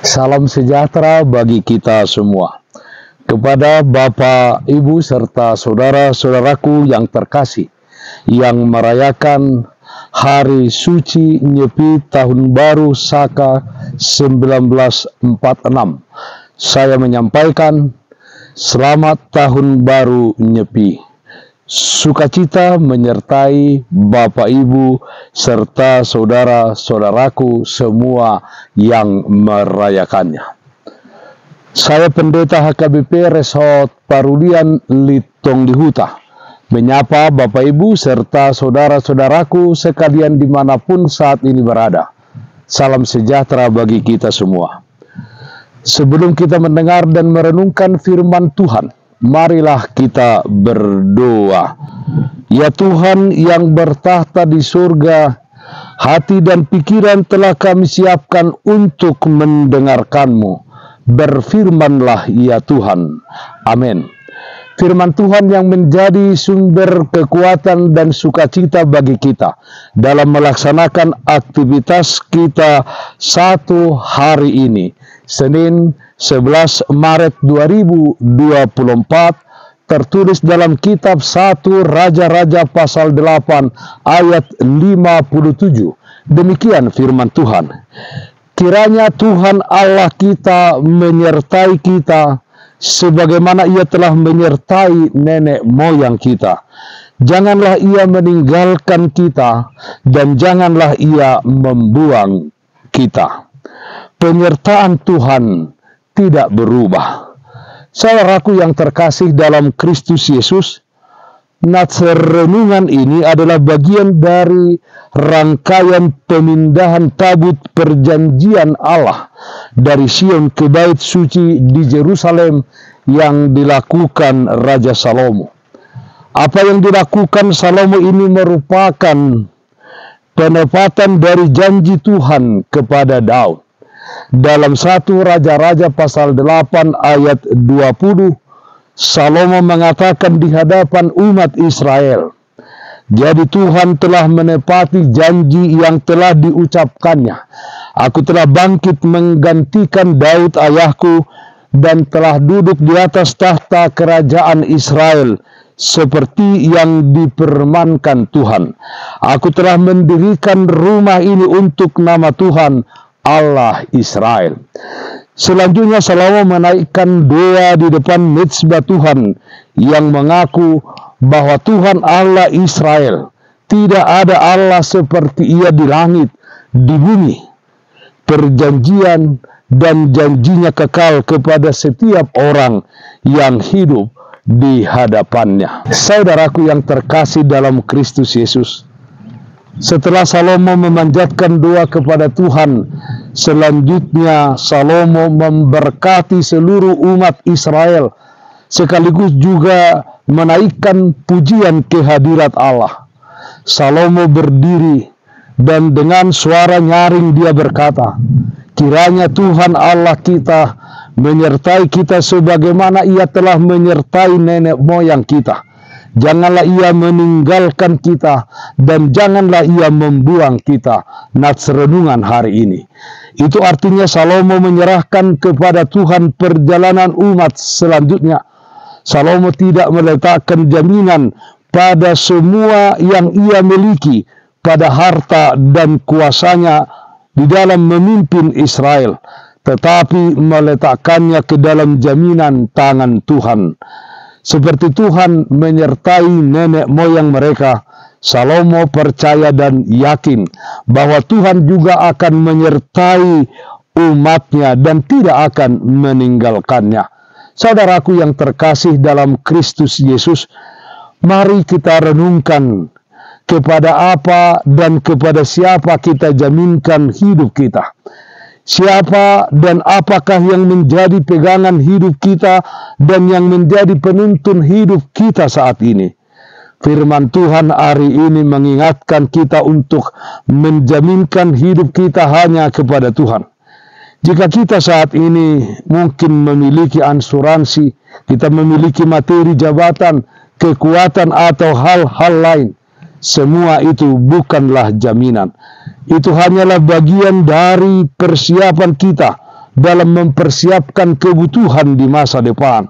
Salam sejahtera bagi kita semua. Kepada Bapak, Ibu, serta saudara-saudaraku yang terkasih, yang merayakan Hari Suci Nyepi Tahun Baru Saka 1946. Saya menyampaikan Selamat Tahun Baru Nyepi. Sukacita menyertai Bapak Ibu serta saudara-saudaraku semua yang merayakannya. Saya Pendeta HKBP Resort Parulian Litong Dihuta menyapa Bapak Ibu serta saudara-saudaraku sekalian dimanapun saat ini berada. Salam sejahtera bagi kita semua. Sebelum kita mendengar dan merenungkan firman Tuhan, marilah kita berdoa. Ya Tuhan yang bertahta di surga, hati dan pikiran telah kami siapkan untuk mendengarkan-Mu. Berfirmanlah ya Tuhan. Amin. Firman Tuhan yang menjadi sumber kekuatan dan sukacita bagi kita dalam melaksanakan aktivitas kita satu hari ini, Senin 11 Maret 2024, tertulis dalam kitab 1 Raja-Raja pasal 8 ayat 57. Demikian firman Tuhan. Kiranya Tuhan Allah kita menyertai kita sebagaimana Ia telah menyertai nenek moyang kita. Janganlah Ia meninggalkan kita dan janganlah Ia membuang kita. Penyertaan Tuhan tidak berubah. Saudaraku yang terkasih dalam Kristus Yesus, renungan ini adalah bagian dari rangkaian pemindahan tabut perjanjian Allah dari Sion ke Bait Suci di Yerusalem yang dilakukan Raja Salomo. Apa yang dilakukan Salomo ini merupakan penepatan dari janji Tuhan kepada Daud. Dalam 1 Raja-Raja pasal 8 ayat 20, Salomo mengatakan di hadapan umat Israel, jadi Tuhan telah menepati janji yang telah diucapkannya. Aku telah bangkit menggantikan Daud ayahku dan telah duduk di atas tahta kerajaan Israel seperti yang dipermankan Tuhan. Aku telah mendirikan rumah ini untuk nama Tuhan Allah Israel. Selanjutnya Salomo menaikkan doa di depan mezbah Tuhan yang mengaku bahwa Tuhan Allah Israel, tidak ada Allah seperti Ia di langit, di bumi. Perjanjian dan janjinya kekal kepada setiap orang yang hidup di hadapannya. Saudaraku yang terkasih dalam Kristus Yesus, setelah Salomo memanjatkan doa kepada Tuhan, selanjutnya Salomo memberkati seluruh umat Israel, sekaligus juga menaikkan pujian kehadirat Allah. Salomo berdiri dan dengan suara nyaring dia berkata, kiranya Tuhan Allah kita menyertai kita sebagaimana Ia telah menyertai nenek moyang kita. Janganlah Ia meninggalkan kita dan janganlah Ia membuang kita. Nats renungan hari ini. Itu artinya Salomo menyerahkan kepada Tuhan perjalanan umat selanjutnya. Salomo tidak meletakkan jaminan pada semua yang ia miliki, pada harta dan kuasanya di dalam memimpin Israel, tetapi meletakkannya ke dalam jaminan tangan Tuhan. Seperti Tuhan menyertai nenek moyang mereka, Salomo percaya dan yakin bahwa Tuhan juga akan menyertai umatnya dan tidak akan meninggalkannya. Saudaraku yang terkasih dalam Kristus Yesus, mari kita renungkan kepada apa dan kepada siapa kita jaminkan hidup kita. Siapa dan apakah yang menjadi pegangan hidup kita dan yang menjadi penuntun hidup kita saat ini? Firman Tuhan hari ini mengingatkan kita untuk menjaminkan hidup kita hanya kepada Tuhan. Jika kita saat ini mungkin memiliki asuransi, kita memiliki materi jabatan, kekuatan atau hal-hal lain, semua itu bukanlah jaminan. Itu hanyalah bagian dari persiapan kita dalam mempersiapkan kebutuhan di masa depan.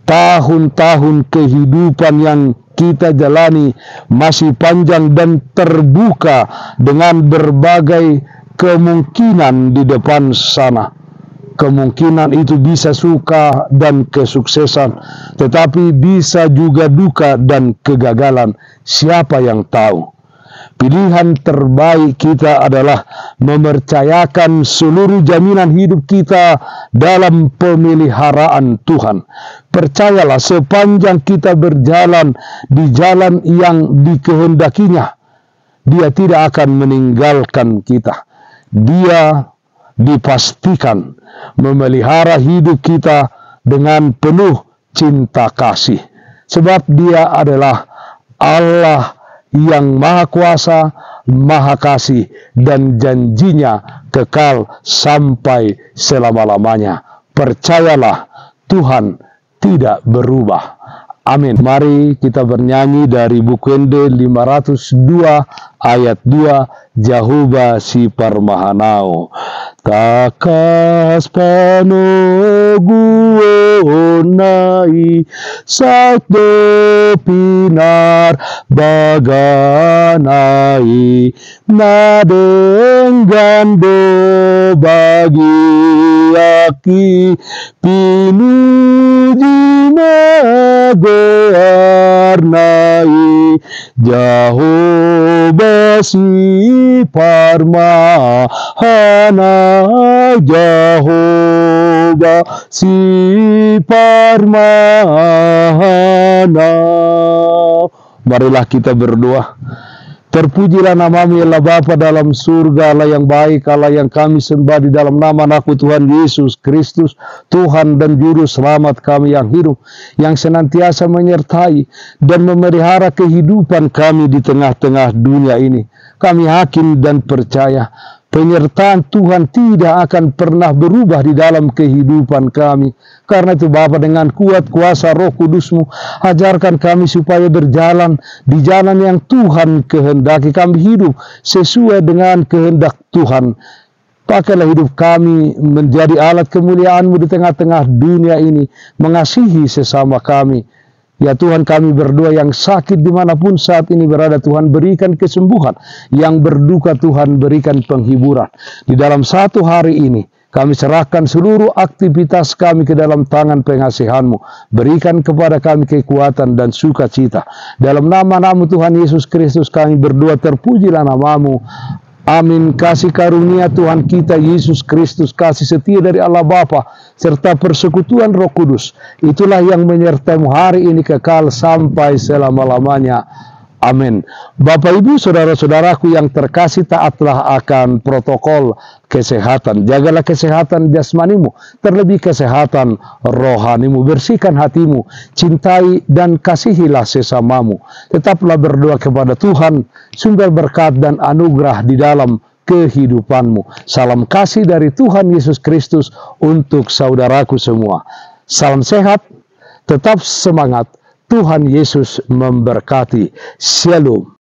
Tahun-tahun kehidupan yang kita jalani masih panjang dan terbuka dengan berbagai kemungkinan di depan sana. Kemungkinan itu bisa suka dan kesuksesan, tetapi bisa juga duka dan kegagalan. Siapa yang tahu? Pilihan terbaik kita adalah mempercayakan seluruh jaminan hidup kita dalam pemeliharaan Tuhan. Percayalah, sepanjang kita berjalan di jalan yang dikehendakinya, Dia tidak akan meninggalkan kita. Dia dipastikan memelihara hidup kita dengan penuh cinta kasih. Sebab Dia adalah Allah yang Maha Kuasa, Maha Kasih, dan janjinya kekal sampai selama-lamanya. Percayalah, Tuhan tidak berubah. Amin. Mari kita bernyanyi dari buku Ende 502 ayat 2, Jehovah si Parmahanao. Takas panoguonai sakto pinar baganai nadenggando bagi aki pinuji magoarnai Jehovah si Parmahana, Jehovah si Parmahana. Marilah kita berdoa. Terpujilah namamu ya Allah Bapa dalam surga, Allah yang baik, Allah yang kami sembah di dalam nama anakmu Tuhan Yesus Kristus, Tuhan dan Juru Selamat kami yang hidup, yang senantiasa menyertai dan memelihara kehidupan kami di tengah-tengah dunia ini. Kami yakin dan percaya penyertaan Tuhan tidak akan pernah berubah di dalam kehidupan kami. Karena itu Bapa, dengan kuat kuasa Roh Kudus-Mu, ajarkan kami supaya berjalan di jalan yang Tuhan kehendaki. Kami hidup sesuai dengan kehendak Tuhan. Pakailah hidup kami menjadi alat kemuliaan-Mu di tengah-tengah dunia ini, mengasihi sesama kami. Ya Tuhan, kami berdoa yang sakit dimanapun saat ini berada, Tuhan berikan kesembuhan. Yang berduka Tuhan berikan penghiburan. Di dalam satu hari ini, kami serahkan seluruh aktivitas kami ke dalam tangan pengasihan-Mu. Berikan kepada kami kekuatan dan sukacita. Dalam nama-Mu Tuhan Yesus Kristus kami berdoa, terpujilah nama-Mu. Amin. Kasih karunia Tuhan kita Yesus Kristus, kasih setia dari Allah Bapa, serta persekutuan Roh Kudus, itulah yang menyertai-Mu hari ini kekal sampai selama-lamanya. Amin. Bapak Ibu saudara-saudaraku yang terkasih, taatlah akan protokol kesehatan. Jagalah kesehatan jasmanimu, terlebih kesehatan rohanimu. Bersihkan hatimu, cintai dan kasihilah sesamamu. Tetaplah berdoa kepada Tuhan, sumber berkat dan anugerah di dalam kehidupanmu. Salam kasih dari Tuhan Yesus Kristus untuk saudaraku semua. Salam sehat, tetap semangat. Tuhan Yesus memberkati. Shalom.